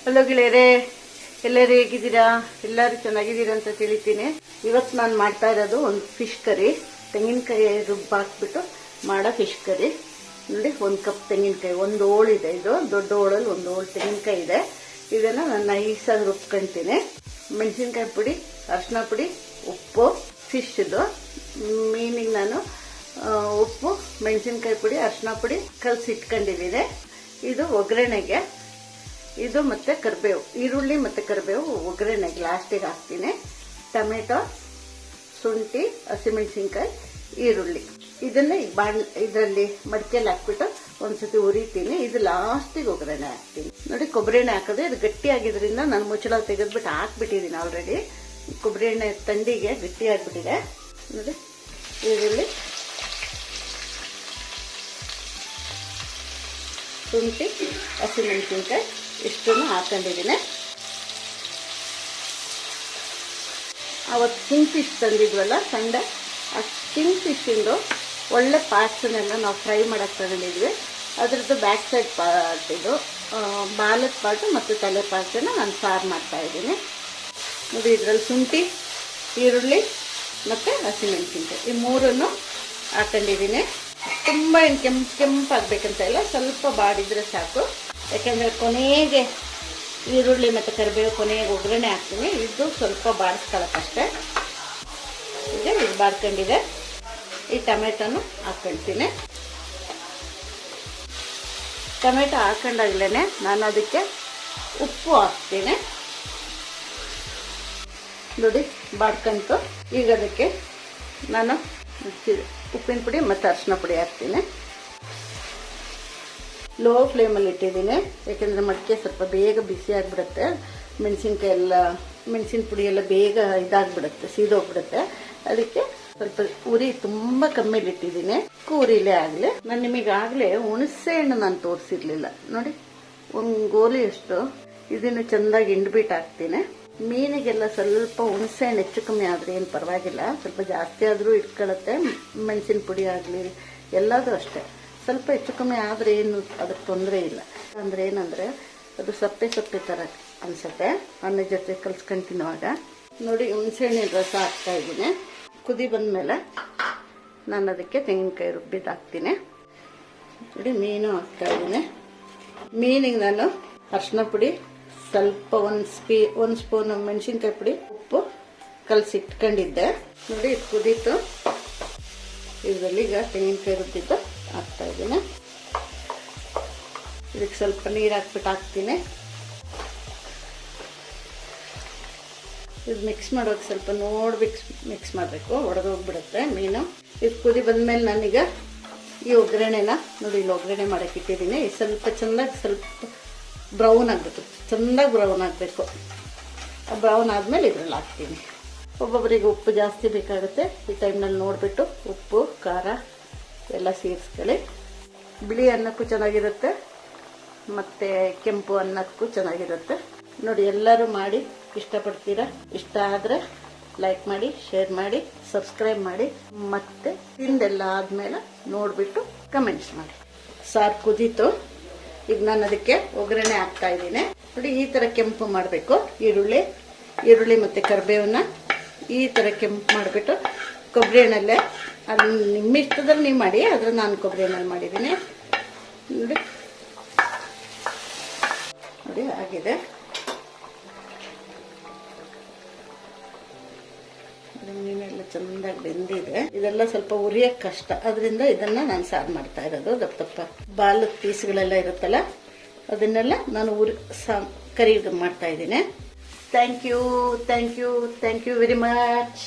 Hello ಗೆಳೆಯರೇ, ಎಲ್ಲರೂ ಹೇಗಿದ್ದೀರಾ? ಎಲ್ಲರೂ ಚೆನ್ನಾಗಿದ್ದೀರಾ ಅಂತ ತಿಳಿತೀನಿ. ಇವತ್ತು ನಾನು ಮಾಡ್ತಾ ಇರೋದು ಒಂದು ಫಿಶ್ ಕರಿ, ತೆಂಗಿನಕಾಯಿ ರುಬ್ಬ ಹಾಕ್ಬಿಟ್ಟು ಮಾಡೋ ಫಿಶ್ ಕರಿ. ನೋಡಿ, 1 ಕಪ್ ತೆಂಗಿನಕಾಯಿ, 1 ಓಳಿದೆ. ಇದು ದೊಡ್ಡ ಓಳಲ್ಲಿ 1 ಓಳು ತೆಂಗಿನಕಾಯಿ ಇದೆ. ಇದನ್ನು ನಾನು ನೈಸಾಗಿ ರುಬ್ಕೊಂತೀನಿ. ಮೆಣಸಿನ್ಕಾಯಿ ಪುಡಿ, ಅರಿಶಿನ ಪುಡಿ, ಉಪ್ಪು, ಫಿಶ್ದು ಮೀನಿಗೆ ನಾನು ಉಪ್ಪು, ಮೆಣಸಿನ್ಕಾಯಿ ಪುಡಿ, ಅರಿಶಿನ ಪುಡಿ ಕಲಸಿ ಇಟ್ಕೊಂಡಿದ್ದೀನಿ. ಇದು ಒಗ್ಗರಣೆಗೆ. ಇದು ಮತ್ತೆ ಕರಿಬೇವು, ಈರುಳ್ಳಿ ಮತ್ತೆ ಕರಿಬೇವು ಒಗ್ಗರಣೆಗೆ ಲಾಸ್ಟಿಗೆ ಹಾಕ್ತೀನಿ. ಟೊಮೆಟೊ, ಶುಂಠಿ, ಹಸಿಮೆಣಸಿನ್ಕಾಯಿ, ಈರುಳ್ಳಿ ಇದನ್ನ ಇದರಲ್ಲಿ ಮಡಿಕೆಯಲ್ಲಿ ಹಾಕ್ಬಿಟ್ಟು ಒಂದ್ಸತಿ ಉರಿತೀನಿ. ಇದು ಲಾಸ್ಟಿಗೆ ಒಗ್ಗರಣೆ ಹಾಕ್ತೀನಿ. ನೋಡಿ, ಕೊಬ್ಬರಿ ಎಣ್ಣೆ ಹಾಕಿದ್ರೆ ಇದು ಗಟ್ಟಿ ಆಗಿದ್ರಿಂದ ನಾನು ಮುಚ್ಚಳ ತೆಗೆದ್ಬಿಟ್ಟು ಹಾಕ್ಬಿಟ್ಟಿದ್ದೀನಿ ಆಲ್ರೆಡಿ. ಕೊಬ್ಬರಿ ಎಣ್ಣೆ ತಂಡಿಗೆ ಗಟ್ಟಿ ಆಗಿಬಿಟ್ಟಿದೆ. ನೋಡಿ, ಈರುಳ್ಳಿ, ಶುಂಠಿ, ಹಸಿಮೆಣಸಿನ್ಕಾಯಿ ಇಷ್ಟನ್ನು ಹಾಕೊಂಡಿದ್ದೀನಿ. ಅವತ್ತು ಕಿಂಗ್ ಫಿಶ್ ತಂದಿದ್ವಲ್ಲ ಸಂಡೆ, ಆ ಕಿಂಗ್ ಫಿಶಿಂದು ಒಳ್ಳೆ ಪಾರ್ಟ್ಸನ್ನೆಲ್ಲ ನಾವು ಫ್ರೈ ಮಾಡೋಕ್ಕೆ ತಗೊಂಡಿದ್ವಿ. ಅದರದ್ದು ಬ್ಯಾಕ್ ಸೈಡ್ ಪಾರ್ಟ್, ಇದು ಬಾಲದ ಪಾರ್ಟು ಮತ್ತು ತಲೆ ಪಾರ್ಟನ್ನು ನಾನು ಸಾರು ಮಾಡ್ತಾಯಿದ್ದೀನಿ. ನೋಡಿ, ಇದರಲ್ಲಿ ಶುಂಠಿ, ಈರುಳ್ಳಿ ಮತ್ತು ಹಸಿಮೆಣಸಿನ್ಕಾಯಿ ಈ ಮೂರನ್ನು ಹಾಕೊಂಡಿದ್ದೀನಿ. ತುಂಬ ಕೆಂಪಾಗಬೇಕಂತ ಇಲ್ಲ, ಸ್ವಲ್ಪ ಬಾಡಿದ್ರೆ ಸಾಕು. ಯಾಕೆಂದರೆ ಕೊನೆಗೆ ಈರುಳ್ಳಿ ಮತ್ತು ಕರಿಬೇವು ಕೊನೆಗೆ ಒಗ್ಗರಣೆ ಹಾಕ್ತೀನಿ. ಇದು ಸ್ವಲ್ಪ ಬಾಡಿಸ್ಕೊಳ್ಳೋಕ್ಕಷ್ಟೇ. ಈಗ ಇದು ಬಾಡ್ಕೊಂಡಿದೆ. ಈ ಟೊಮೆಟೊನು ಹಾಕ್ಕೊಳ್ತೀನಿ. ಟೊಮೆಟೊ ಹಾಕೊಂಡಾಗ್ಲೇ ನಾನು ಅದಕ್ಕೆ ಉಪ್ಪು ಹಾಕ್ತೀನಿ. ನೋಡಿ, ಬಾಡ್ಕೊಂತು. ಈಗ ಅದಕ್ಕೆ ನಾನು ಉಪ್ಪಿನ ಪುಡಿ ಮತ್ತು ಅರಿಶಿನ ಪುಡಿ ಹಾಕ್ತೀನಿ. ಲೋ ಫ್ಲೇಮಲ್ಲಿ ಇಟ್ಟಿದ್ದೀನಿ, ಯಾಕೆಂದರೆ ಮಡಿಕೆ ಸ್ವಲ್ಪ ಬೇಗ ಬಿಸಿ ಆಗಿಬಿಡುತ್ತೆ. ಮೆಣಸಿನ ಪುಡಿ ಎಲ್ಲ ಬೇಗ ಇದಾಗ್ಬಿಡುತ್ತೆ, ಸೀದೋಗ್ಬಿಡುತ್ತೆ. ಅದಕ್ಕೆ ಸ್ವಲ್ಪ ಉರಿ ತುಂಬ ಕಮ್ಮಿಲಿ ಇಟ್ಟಿದ್ದೀನಿ. ಉರಿಲೇ ಆಗಲಿ. ನಾನು ನಿಮಗಾಗಲೇ ಹುಣಸೆ ಹಣ್ಣು ನಾನು ತೋರಿಸಿರ್ಲಿಲ್ಲ. ನೋಡಿ, 1 ಗೋಲಿಯಷ್ಟು ಇದನ್ನು ಚೆಂದಾಗಿ ಹಿಂಡ್ಬಿಟ್ಟು ಹಾಕ್ತೀನಿ. ಮೀನಿಗೆಲ್ಲ ಸ್ವಲ್ಪ ಹುಣಸೆ ಹಣ್ಣು ಹೆಚ್ಚು ಕಮ್ಮಿ ಆದರೆ ಏನು ಪರವಾಗಿಲ್ಲ, ಸ್ವಲ್ಪ ಜಾಸ್ತಿ ಆದರೂ ಇಟ್ಕೊಳ್ಳುತ್ತೆ. ಮೆಣಸಿನ ಪುಡಿ ಆಗಲಿ ಎಲ್ಲದೂ ಅಷ್ಟೇ, ಸ್ವಲ್ಪ ಹೆಚ್ಚು ಕಮ್ಮಿ ಆದರೆ ಏನು ಅದಕ್ಕೆ ತೊಂದರೆ ಇಲ್ಲ. ಅಂದರೆ ಏನಂದರೆ ಅದು ಸಪ್ಪೆ ಥರ ಅನಿಸುತ್ತೆ ಅನ್ನ ಜೊತೆ ಕಲ್ಸ್ಕೊಂಡು ತಿನ್ನುವಾಗ. ನೋಡಿ, ಹುಣಸೆಹಣ್ಣಿನ ರಸ ಹಾಕ್ತಾಯಿದ್ದೀನಿ. ಕುದಿ ಬಂದಮೇಲೆ ನಾನು ಅದಕ್ಕೆ ತೆಂಗಿನಕಾಯಿ ರುಬ್ಬಿದ್ದು ಹಾಕ್ತೀನಿ. ನೋಡಿ, ಮೀನು ಹಾಕ್ತಾಯಿದ್ದೀನಿ. ಮೀನಿಗೆ ನಾನು ಅರಿಶಿನ ಪುಡಿ, ಸ್ವಲ್ಪ ಒಂದು ಸ್ಪೂನ್ ಮೆಣಸಿನ್ಕಾಯಿ ಪುಡಿ, ಉಪ್ಪು ಕಲಸಿ ಇಟ್ಕೊಂಡಿದ್ದೆ. ನೋಡಿ, ಇದು ಕುದೀತು. ಇದರಲ್ಲಿ ಈಗ ತೆಂಗಿನಕಾಯಿ ರುಬ್ಬಿದ್ದು ಹಾಕ್ತಾಯಿದ್ದೀನಿ. ಇದಕ್ಕೆ ಸ್ವಲ್ಪ ನೀರು ಹಾಕ್ಬಿಟ್ಟು ಹಾಕ್ತೀನಿ. ಇದು ಮಿಕ್ಸ್ ಮಾಡೋಕೆ ಸ್ವಲ್ಪ ನೋಡ್ಬೇಕು, ಮಿಕ್ಸ್ ಮಾಡಬೇಕು, ಒಡೆದೋಗ್ಬಿಡುತ್ತೆ ಮೀನು. ಇದು ಕುದಿ ಬಂದಮೇಲೆ ನಾನೀಗ ಈ ಒಗ್ಗರಣೆನ ನೋಡಿ, ಇಲ್ಲಿ ಒಗ್ಗರಣೆ ಮಾಡೋಕೆ ಇಟ್ಟಿದ್ದೀನಿ. ಇದು ಸ್ವಲ್ಪ ಚೆಂದಾಗಿ ಸ್ವಲ್ಪ ಬ್ರೌನ್ ಆಗಬೇಕು, ಚೆಂದಾಗಿ ಬ್ರೌನ್ ಆಗಬೇಕು. ಬ್ರೌನ್ ಆದಮೇಲೆ ಇದ್ರಲ್ಲಿ ಹಾಕ್ತೀನಿ. ಒಬ್ಬೊಬ್ಬರಿಗೆ ಉಪ್ಪು ಜಾಸ್ತಿ ಬೇಕಾಗುತ್ತೆ. ಈ ಟೈಮ್ನಲ್ಲಿ ನೋಡಿಬಿಟ್ಟು ಉಪ್ಪು, ಖಾರ ಎಲ್ಲ ಸೇರಿಸ್ಕೊಳ್ಳಿ. ಬಿಳಿ ಅನ್ನಕ್ಕೂ ಚೆನ್ನಾಗಿರುತ್ತೆ ಮತ್ತು ಕೆಂಪು ಅನ್ನಕ್ಕೂ ಚೆನ್ನಾಗಿರುತ್ತೆ. ನೋಡಿ, ಎಲ್ಲರೂ ಮಾಡಿ ಇಷ್ಟಪಡ್ತೀರಾ. ಇಷ್ಟ ಆದರೆ ಲೈಕ್ ಮಾಡಿ, ಶೇರ್ ಮಾಡಿ, ಸಬ್ಸ್ಕ್ರೈಬ್ ಮಾಡಿ, ಮತ್ತು ತಿಂದೆಲ್ಲ ಆದಮೇಲೆ ನೋಡಿಬಿಟ್ಟು ಕಮೆಂಟ್ಸ್ ಮಾಡಿ. ಸಾರು ಕುದೀತು. ಈಗ ನಾನು ಅದಕ್ಕೆ ಒಗ್ಗರಣೆ ಹಾಕ್ತಾಯಿದ್ದೀನಿ. ನೋಡಿ, ಈ ಥರ ಕೆಂಪು ಮಾಡಬೇಕು. ಈರುಳ್ಳಿ ಮತ್ತು ಕರಿಬೇವನ್ನ ಈ ಥರ ಕೆಂಪು ಮಾಡಿಬಿಟ್ಟು ಕೊಬ್ಬರಿ ಎಣ್ಣೆಲ್ಲೇ, ಅದು ನಿಮ್ಮ ಇಷ್ಟದಲ್ಲಿ ನೀವು ಮಾಡಿ, ಆದರೆ ನಾನು ಕೊಬ್ಬರಿ ಎಣ್ಣೆಲ್ಲಿ ಮಾಡಿದ್ದೀನಿ. ನೋಡಿ ಆಗಿದೆ. ಮೀನೆಲ್ಲ ಚೆಂದಾಗಿ ಬೆಂದಿದೆ. ಇದೆಲ್ಲ ಸ್ವಲ್ಪ ಉರಿಯೋಕ್ಕೆ ಕಷ್ಟ, ಅದರಿಂದ ಇದನ್ನು ನಾನು ಸಾರು ಮಾಡ್ತಾ ಇರೋದು. ದಪ್ಪ ಬಾಲದ ಪೀಸ್ಗಳೆಲ್ಲ ಇರುತ್ತಲ್ಲ, ಅದನ್ನೆಲ್ಲ ನಾನು ಕರಿ ಮಾಡ್ತಾ ಇದ್ದೀನಿ. Thank you very much.